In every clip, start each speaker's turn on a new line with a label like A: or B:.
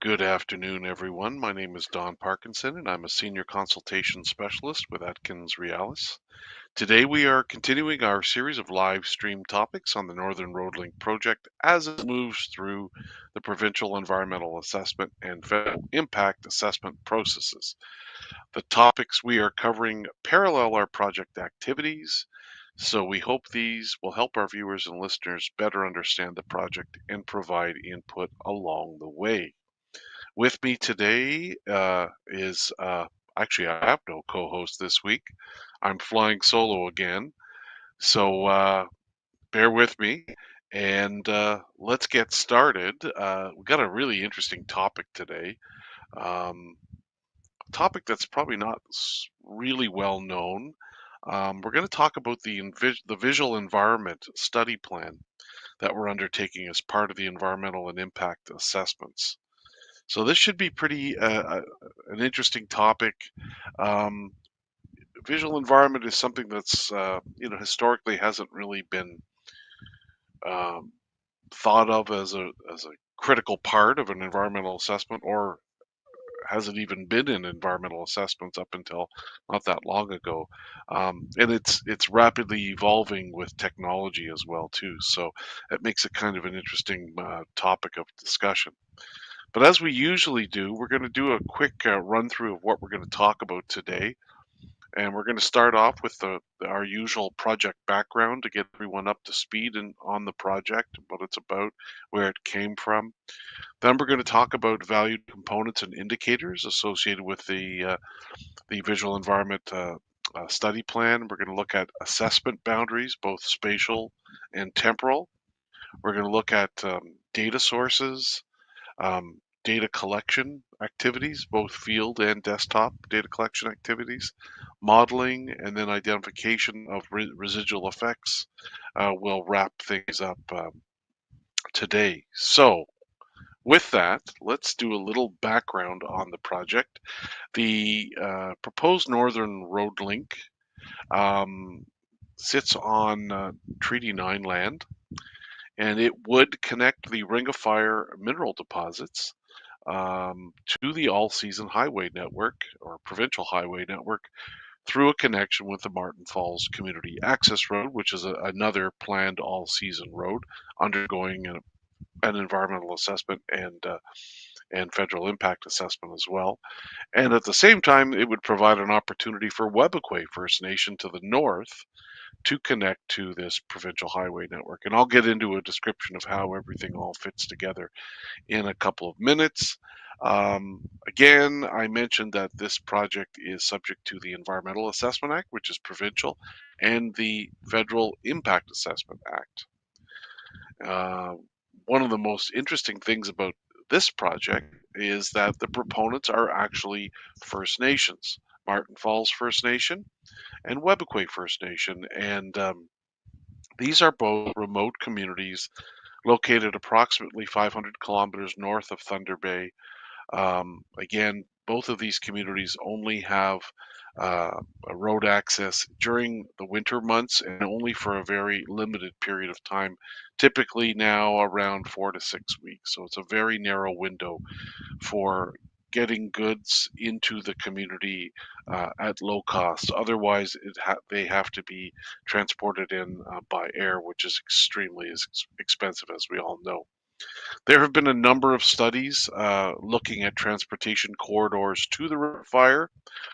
A: Good afternoon, everyone. My name is Don Parkinson, and I'm a senior consultation specialist with Atkins Realis. Today, we are continuing our series of live stream topics on the Northern Road Link project as it moves through the provincial environmental assessment and federal impact assessment processes. The topics we are covering parallel our project activities, so we hope these will help our viewers and listeners better understand the project and provide input along the way. With me today is actually, I have no co host this week. I'm flying solo again. So bear with me and let's get started. We've got a really interesting topic today. A topic that's probably not really well known. We're going to talk about the visual environment study plan that we're undertaking as part of the environmental and impact assessments. So this should be pretty an interesting topic. Um, Visual environment is something that's historically hasn't really been um, thought of as a critical part of an environmental assessment, or hasn't even been in environmental assessments up until not that long ago. And it's rapidly evolving with technology as well too. So it makes it kind of an interesting topic of discussion. But as we usually do, we're going to do a quick run through of what we're going to talk about today. And we're going to start off with our usual project background to get everyone up to speed on the project, what it's about, where it came from. Then we're going to talk about valued components and indicators associated with the visual environment study plan. We're going to look at assessment boundaries, both spatial and temporal. We're going to look at data sources, data collection activities, both field and desktop data collection activities, modeling, and then identification of residual effects. We'll wrap things up today. So, with that, let's do a little background on the project. The proposed Northern Road Link um, sits on Treaty 9 land, and it would connect the Ring of Fire mineral deposits to the all-season highway network or provincial highway network through a connection with the Martin Falls Community Access Road, which is another planned all-season road undergoing an environmental assessment and federal impact assessment as well. And at the same time, it would provide an opportunity for Webequie First Nation to the north to connect to this provincial highway network. And I'll get into a description of how everything all fits together in a couple of minutes. Again, I mentioned that this project is subject to the Environmental Assessment Act, which is provincial, and the Federal Impact Assessment Act. One of the most interesting things about this project is that the proponents are actually First Nations, Martin Falls First Nation and Webequie First Nation. And these are both remote communities located approximately 500 kilometers north of Thunder Bay. Again, both of these communities only have road access during the winter months and only for a very limited period of time, typically now around 4 to 6 weeks. So it's a very narrow window for getting goods into the community at low cost. Otherwise, they have to be transported in by air, which is extremely expensive, as we all know. There have been a number of studies looking at transportation corridors to the River Fire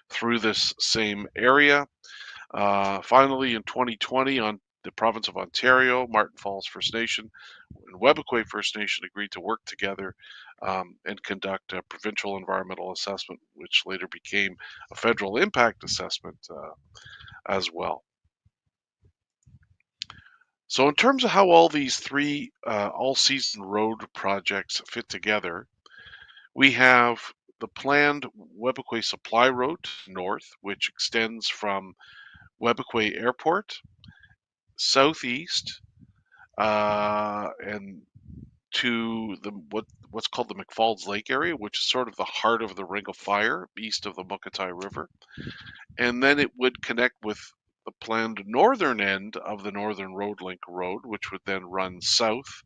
A: through this same area. Finally, in 2020, on the province of Ontario, Martin Falls First Nation and Webequie First Nation agreed to work together and conduct a provincial environmental assessment, which later became a federal impact assessment as well. So in terms of how all these three all-season road projects fit together, we have the planned Webequie Supply Road north, which extends from Webequie Airport southeast and to what's called the McFalls Lake area, which is sort of the heart of the Ring of Fire east of the Muckatai River. And then it would connect with the planned northern end of the Northern Road Link Road, which would then run south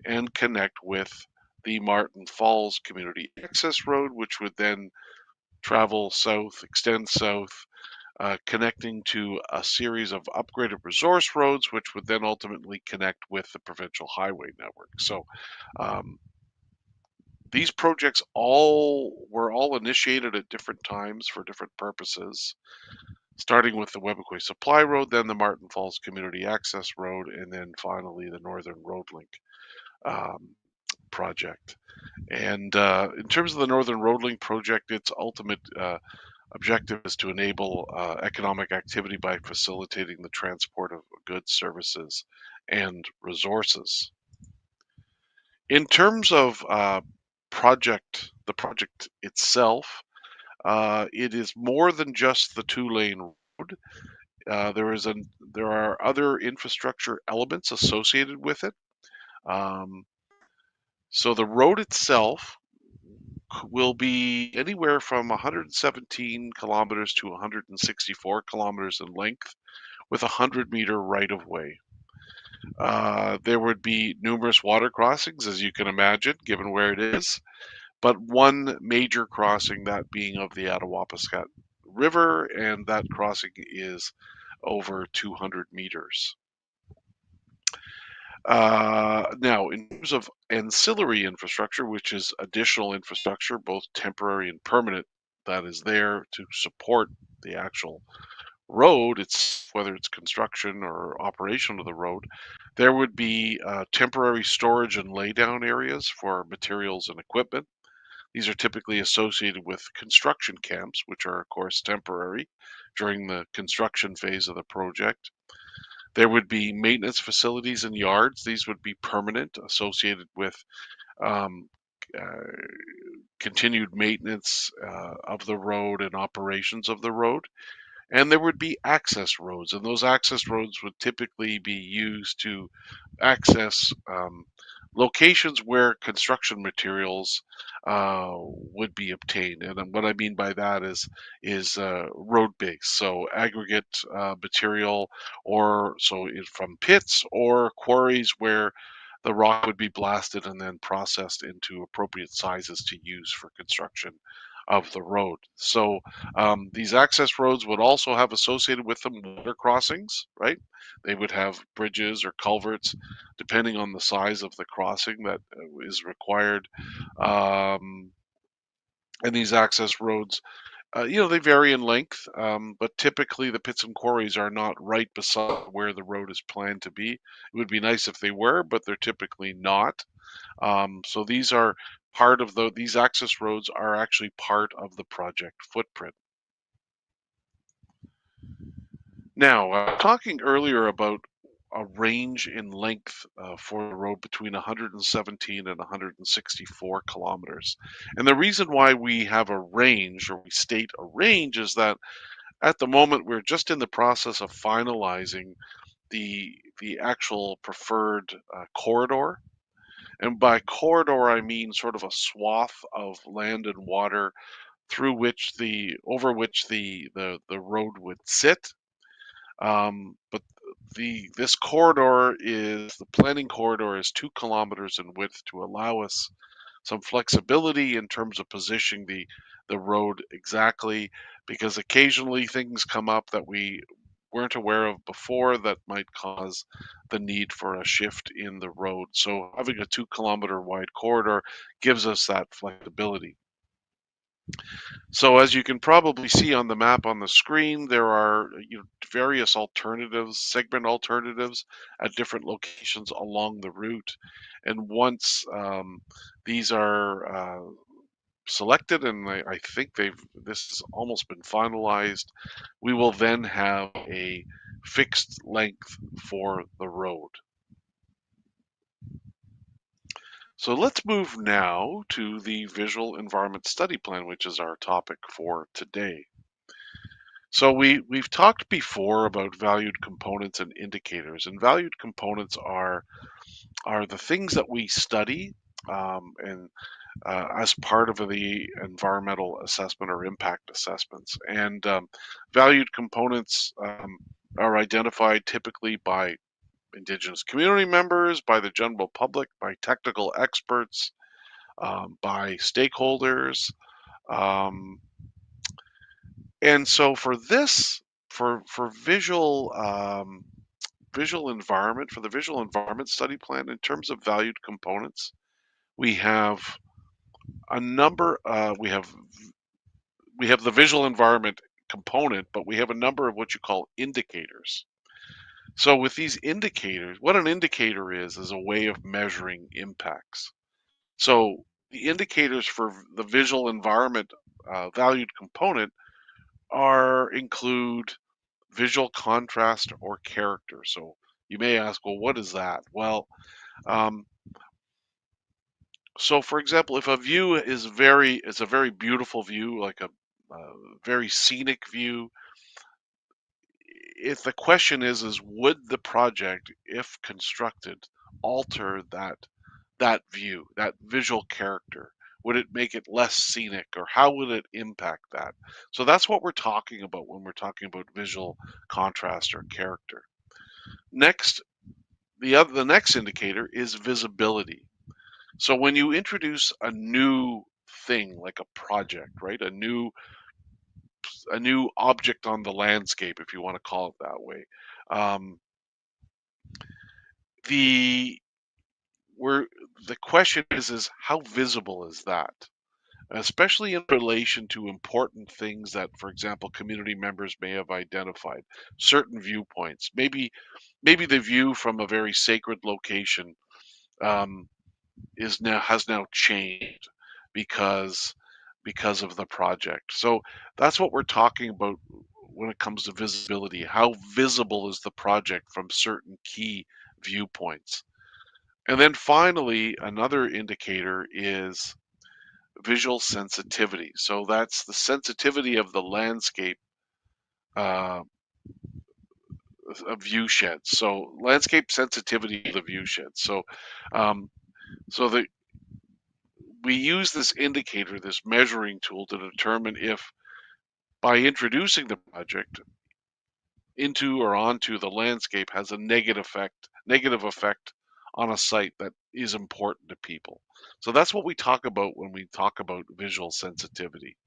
A: and connect with the Martin Falls Community Access Road, which would then travel south, extend south, connecting to a series of upgraded resource roads, which would then ultimately connect with the provincial highway network. So um, these projects were all initiated at different times for different purposes, starting with the Webequie Supply Road, then the Martin Falls Community Access Road, and then finally the Northern Road Link um, project. And in terms of the Northern Road Link project, its ultimate objective is to enable economic activity by facilitating the transport of goods, services, and resources. In terms of the project itself, it is more than just the two-lane road. There are other infrastructure elements associated with it. Um, so the road itself will be anywhere from 117 kilometers to 164 kilometers in length, with a 100-meter right of way. There would be numerous water crossings, as you can imagine, given where it is, but one major crossing, that being of the Attawapiskat River, and that crossing is over 200 meters. Now, in terms of ancillary infrastructure, which is additional infrastructure, both temporary and permanent, that is there to support the actual road, whether it's construction or operation of the road, there would be temporary storage and laydown areas for materials and equipment. These are typically associated with construction camps, which are, of course, temporary during the construction phase of the project. There would be maintenance facilities and yards. These would be permanent, associated with um, uh, continued maintenance of the road and operations of the road. And there would be access roads, and those access roads would typically be used to access locations where construction materials would be obtained. And what I mean by that is road base, so aggregate material, or from pits or quarries where the rock would be blasted and then processed into appropriate sizes to use for construction of the road. So these access roads would also have associated with them water crossings, right? They would have bridges or culverts, depending on the size of the crossing that is required. Um, and these access roads, they vary in length, but typically the pits and quarries are not right beside where the road is planned to be. It would be nice if they were, but they're typically not. So these access roads are actually part of the project footprint. Now, talking earlier about a range in length for the road between 117 and 164 kilometers. And the reason why we have a range, or we state a range, is that at the moment we're just in the process of finalizing the actual preferred corridor. And by corridor, I mean sort of a swath of land and water over which the road would sit. But the planning corridor is 2 kilometers in width to allow us some flexibility in terms of positioning the road exactly, because occasionally things come up that we weren't aware of before that might cause the need for a shift in the road. So having a 2 kilometer wide corridor gives us that flexibility. So as you can probably see on the map on the screen, there are various alternatives, segment alternatives at different locations along the route. And once these are selected, and I think this has almost been finalized, we will then have a fixed length for the road. So let's move now to the Visual Environment Study Plan, which is our topic for today. So we've talked before about valued components and indicators, and valued components are the things that we study and as part of the environmental assessment or impact assessments. And valued components are identified typically by Indigenous community members, by the general public, by technical experts, by stakeholders. Um, and so for this, for visual environment, for the visual environment study plan, in terms of valued components, we have a number. We have the visual environment component, but we have a number of what you call indicators. So with these indicators, what an indicator is a way of measuring impacts. So the indicators for the visual environment valued component are include visual contrast or character. So you may ask, well, what is that? Well, um, so for example, if a view it's a very beautiful view, like a very scenic view, if the question is would the project, if constructed, alter that view, that visual character? Would it make it less scenic, or how would it impact that? So that's what we're talking about when we're talking about visual contrast or character. Next, the next indicator is visibility. So when you introduce a new thing like a project, right? A new object on the landscape, if you want to call it that way. Um, the where the question is how visible is that? Especially in relation to important things that, for example, community members may have identified, certain viewpoints. Maybe the view from a very sacred location um, has now changed because because of the project. So that's what we're talking about when it comes to visibility. How visible is the project from certain key viewpoints? And then finally, another indicator is visual sensitivity. So that's the sensitivity of the landscape uh, of view sheds. So landscape sensitivity of the view sheds. Um, so that we use this indicator, this measuring tool, to determine if by introducing the project into or onto the landscape has a negative effect on a site that is important to people. So that's what we talk about when we talk about visual sensitivity.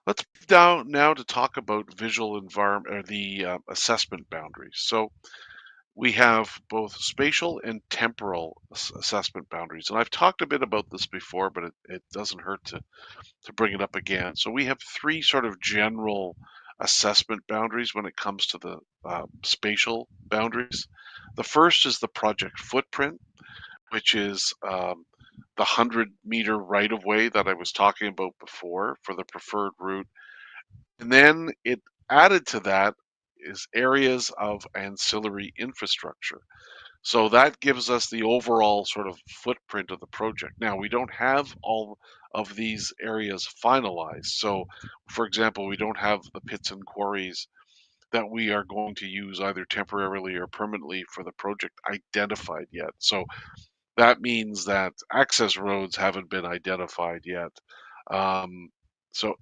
A: Let's move down now to talk about visual environment, or the assessment boundaries. So we have both spatial and temporal assessment boundaries. And I've talked a bit about this before, but it doesn't hurt to bring it up again. So we have three sort of general assessment boundaries when it comes to the spatial boundaries. The first is the project footprint, which is the 100-meter right of way that I was talking about before for the preferred route. And then it added to that is areas of ancillary infrastructure. So that gives us the overall sort of footprint of the project. Now, we don't have all of these areas finalized. So, for example, we don't have the pits and quarries that we are going to use either temporarily or permanently for the project identified yet. So that means that access roads haven't been identified yet. Um, so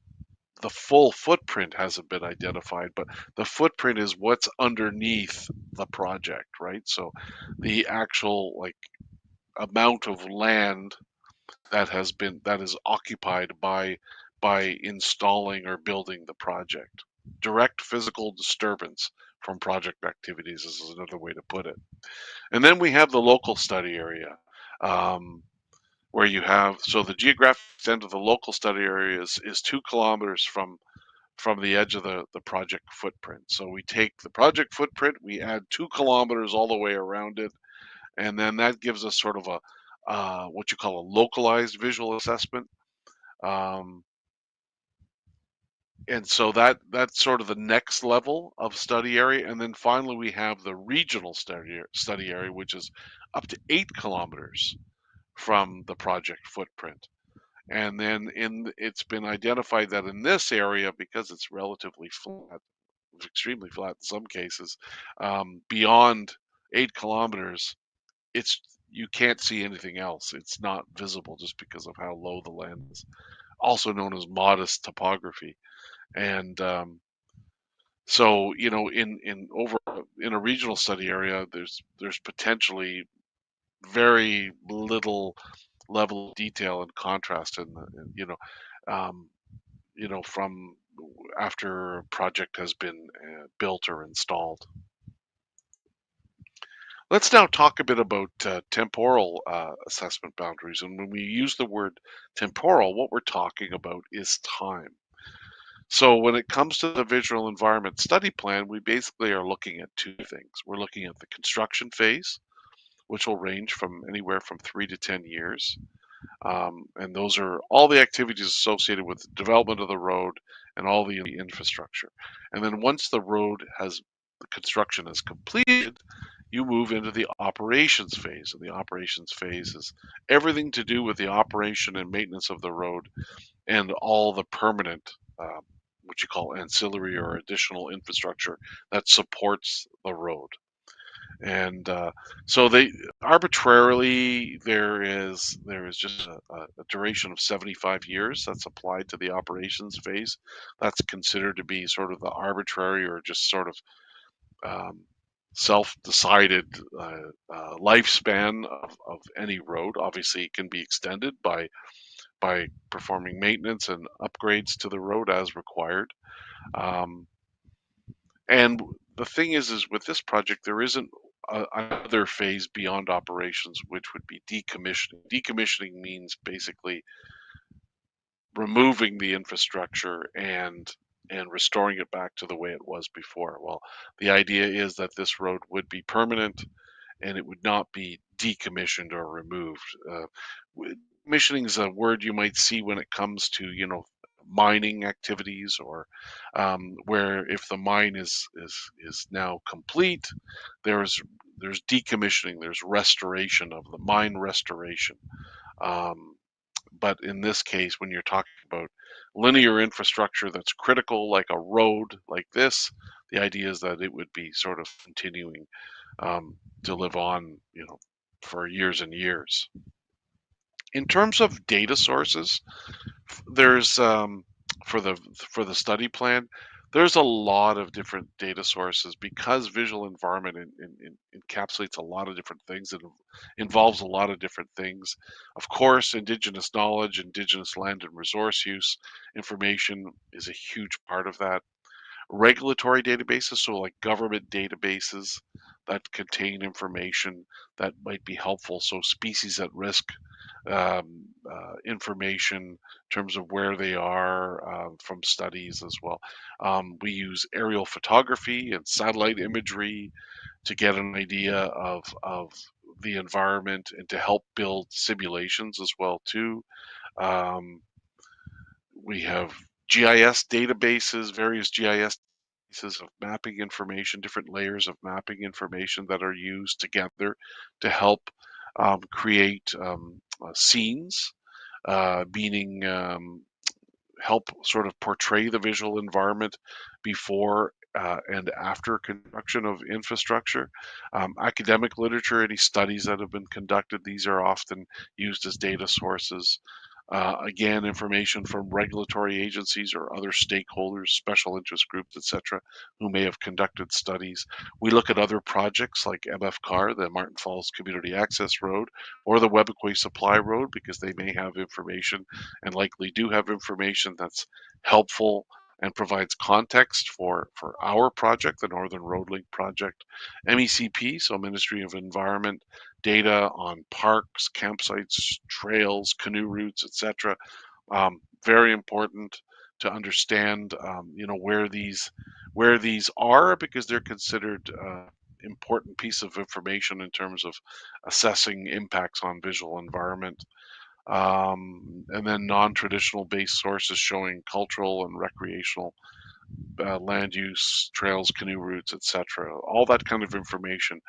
A: the full footprint hasn't been identified, but the footprint is what's underneath the project, right? So the actual like amount of land that is occupied by installing or building the project. Direct physical disturbance from project activities is another way to put it. And then we have the local study area. Um, where you have, so the geographic extent of the local study area is 2 kilometers from the edge of the project footprint. So we take the project footprint, we add 2 kilometers all the way around it, and then that gives us sort of a what you call a localized visual assessment. Um, and so that's sort of the next level of study area. And then finally, we have the regional study area, which is up to 8 kilometers from the project footprint. And then it's been identified that in this area, because it's relatively flat, extremely flat in some cases, beyond 8 kilometers, it's you can't see anything else. It's not visible just because of how low the land is. Also known as modest topography. And so in a regional study area, there's potentially very little level of detail and contrast um, from after a project has been built or installed. Let's now talk a bit about temporal assessment boundaries. And when we use the word temporal, what we're talking about is time. So when it comes to the visual environment study plan, we basically are looking at two things. We're looking at the construction phase, which will range from anywhere from 3 to 10 years. And those are all the activities associated with the development of the road and all the infrastructure. And then once the construction is completed, you move into the operations phase. And the operations phase is everything to do with the operation and maintenance of the road and all the permanent, what you call ancillary or additional infrastructure that supports the road. And so they arbitrarily there is just a duration of 75 years that's applied to the operations phase. That's considered to be sort of the arbitrary or just sort of um, self-decided lifespan of any road. Obviously, it can be extended by performing maintenance and upgrades to the road as required. Um, and the thing is with this project, there isn't another phase beyond operations, which would be decommissioning. Decommissioning means basically removing the infrastructure and restoring it back to the way it was before. Well, the idea is that this road would be permanent and it would not be decommissioned or removed. Decommissioning is a word you might see when it comes to, mining activities or where if the mine is now complete, there's there's decommissioning, there's restoration of the mine restoration. Um, but in this case, when you're talking about linear infrastructure that's critical, like a road like this, the idea is that it would be sort of continuing to live on, for years and years. In terms of data sources, there's for the study plan, there's a lot of different data sources because visual environment encapsulates a lot of different things. It involves a lot of different things. Of course, Indigenous knowledge, Indigenous land and resource use information is a huge part of that. Regulatory databases, so like government databases that contain information that might be helpful. So species at risk information in terms of where they are from studies as well. We use aerial photography and satellite imagery to get an idea of the environment and to help build simulations as well too. Um, we have GIS databases, various GIS pieces of mapping information, different layers of mapping information that are used together to help create scenes, meaning help sort of portray the visual environment before and after construction of infrastructure. Academic literature, any studies that have been conducted, these are often used as data sources. Again, information from regulatory agencies or other stakeholders, special interest groups, etc., who may have conducted studies. We look at other projects like MFCAR, the Martin Falls Community Access Road, or the Webequie Supply Road, because they may have information and likely do have information that's helpful and provides context for our project, the Northern Road Link project. MECP, so Ministry of Environment, data on parks, campsites, trails, canoe routes, etc. Very important to understand, where these are because they're considered important piece of information in terms of assessing impacts on visual environment. And then non-traditional based sources showing cultural and recreational land use, trails, canoe routes, etc. All that kind of information.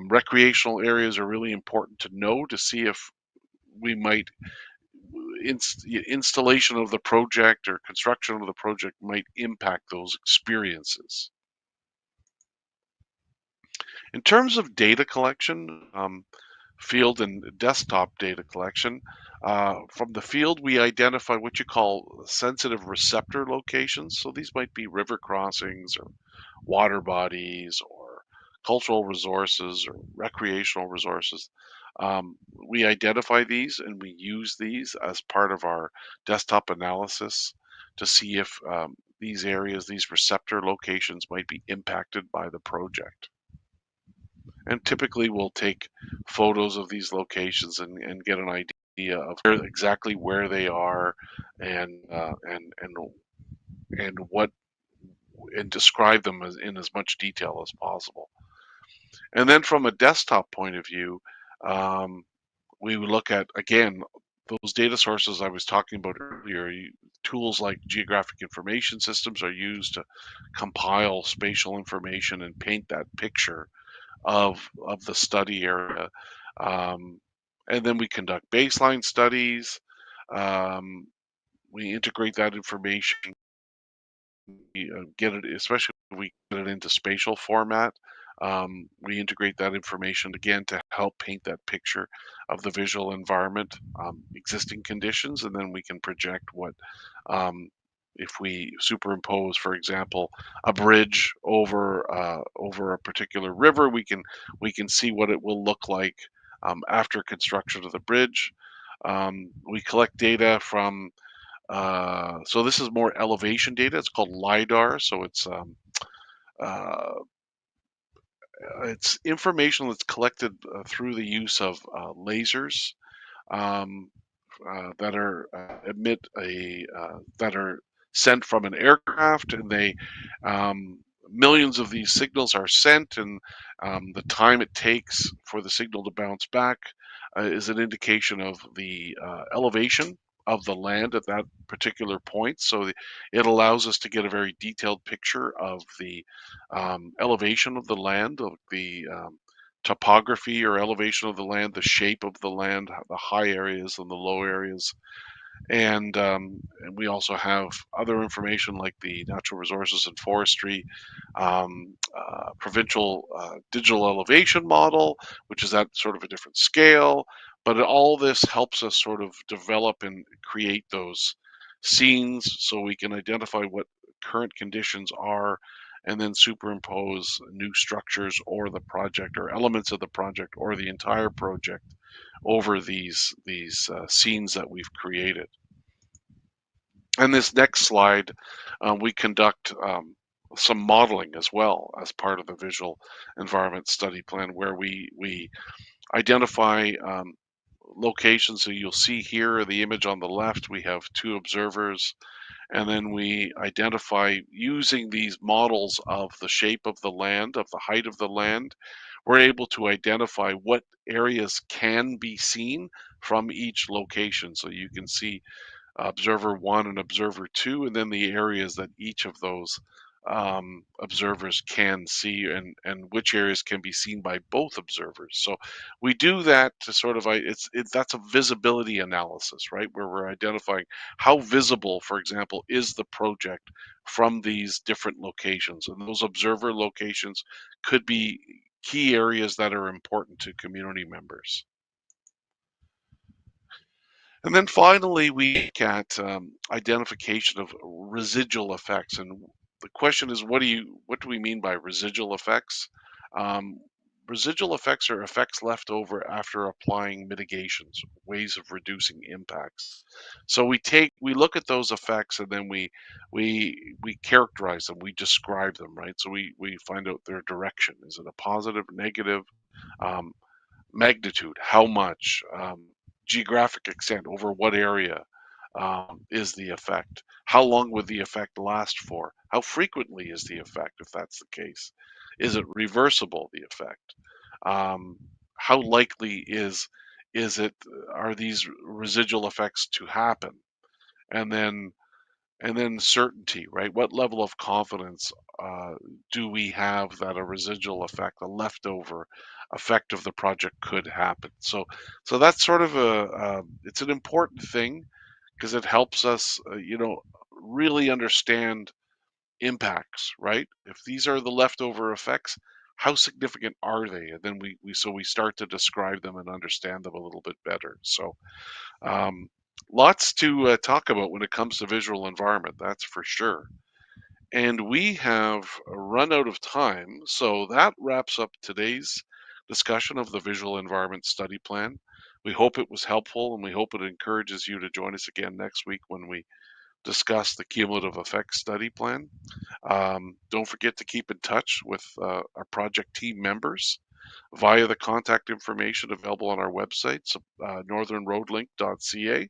A: Recreational areas are really important to know to see if we might installation of the project or construction of the project might impact those experiences. In terms of data collection, field and desktop data collection, from the field we identify what you call sensitive receptor locations. So these might be river crossings or water bodies or cultural resources or recreational resources. We identify these and we use these as part of our desktop analysis to see if these areas, these receptor locations might be impacted by the project. And typically we'll take photos of these locations and get an idea of exactly where they are and and what and describe them in as much detail as possible. And then from a desktop point of view, um, we would look at, again, those data sources I was talking about earlier. Tools like geographic information systems are used to compile spatial information and paint that picture of the study area. Um, and then we conduct baseline studies. Um, we integrate that information, get it, especially if we get it into spatial format. We integrate that information again to help paint that picture of the visual environment, existing conditions, and then we can project what, if we superimpose, for example, a bridge over a particular river, we can see what it will look like after construction of the bridge. We collect data from so this is more elevation data. It's called LiDAR. So uh, it's information that's collected through the use of lasers um, that are emit a that are sent from an aircraft, and they millions of these signals are sent, and the time it takes for the signal to bounce back is an indication of the elevation of the land at that particular point. So it allows us to get a very detailed picture of the elevation of the land, of the topography or elevation of the land, the shape of the land, the high areas and the low areas. And we also have other information like the natural resources and forestry provincial digital elevation model, which is at sort of a different scale. But all this helps us sort of develop and create those scenes so we can identify what current conditions are and then superimpose new structures or the project or elements of the project or the entire project over these scenes that we've created. And this next slide, we conduct some modeling as well as part of the visual environment study plan, where we identify locations. So you'll see here the image on the left, we have two observers, and then we identify using these models of the shape of the land, of the height of the land, we're able to identify what areas can be seen from each location. So you can see observer one and observer two, and then the areas that each of those observers can see, and which areas can be seen by both observers. So we do that to sort of that's a visibility analysis, right? Where we're identifying how visible, for example, is the project from these different locations, and those observer locations could be key areas that are important to community members. And then finally, we look at identification of residual effects. And the question is, what do we mean by residual effects? Um, Residual effects are effects left over after applying mitigations, ways of reducing impacts. So we look at those effects, and then we characterize them, we describe them, right? So we find out their direction. Is it a positive, negative? Um, Magnitude, how much, geographic extent, over what area is the effect? How long would the effect last for? How frequently is the effect, if that's the case? Is it reversible, the effect? Um, how likely is it, are these residual effects to happen? And then certainty, right? What level of confidence do we have that a residual effect, a leftover effect of the project could happen? So that's sort of it's an important thing because it helps us, really understand impacts, right? If these are the leftover effects, how significant are they? And then we start to describe them and understand them a little bit better. So um, lots to talk about when it comes to visual environment, that's for sure. And we have run out of time, so that wraps up today's discussion of the Visual Environment Study Plan. We hope it was helpful, and we hope it encourages you to join us again next week when we discuss the Cumulative Effects Study Plan. Don't forget to keep in touch with our project team members via the contact information available on our website, northernroadlink.ca.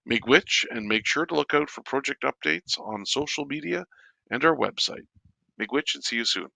A: Miigwech, and make sure to look out for project updates on social media and our website. Miigwech, and see you soon.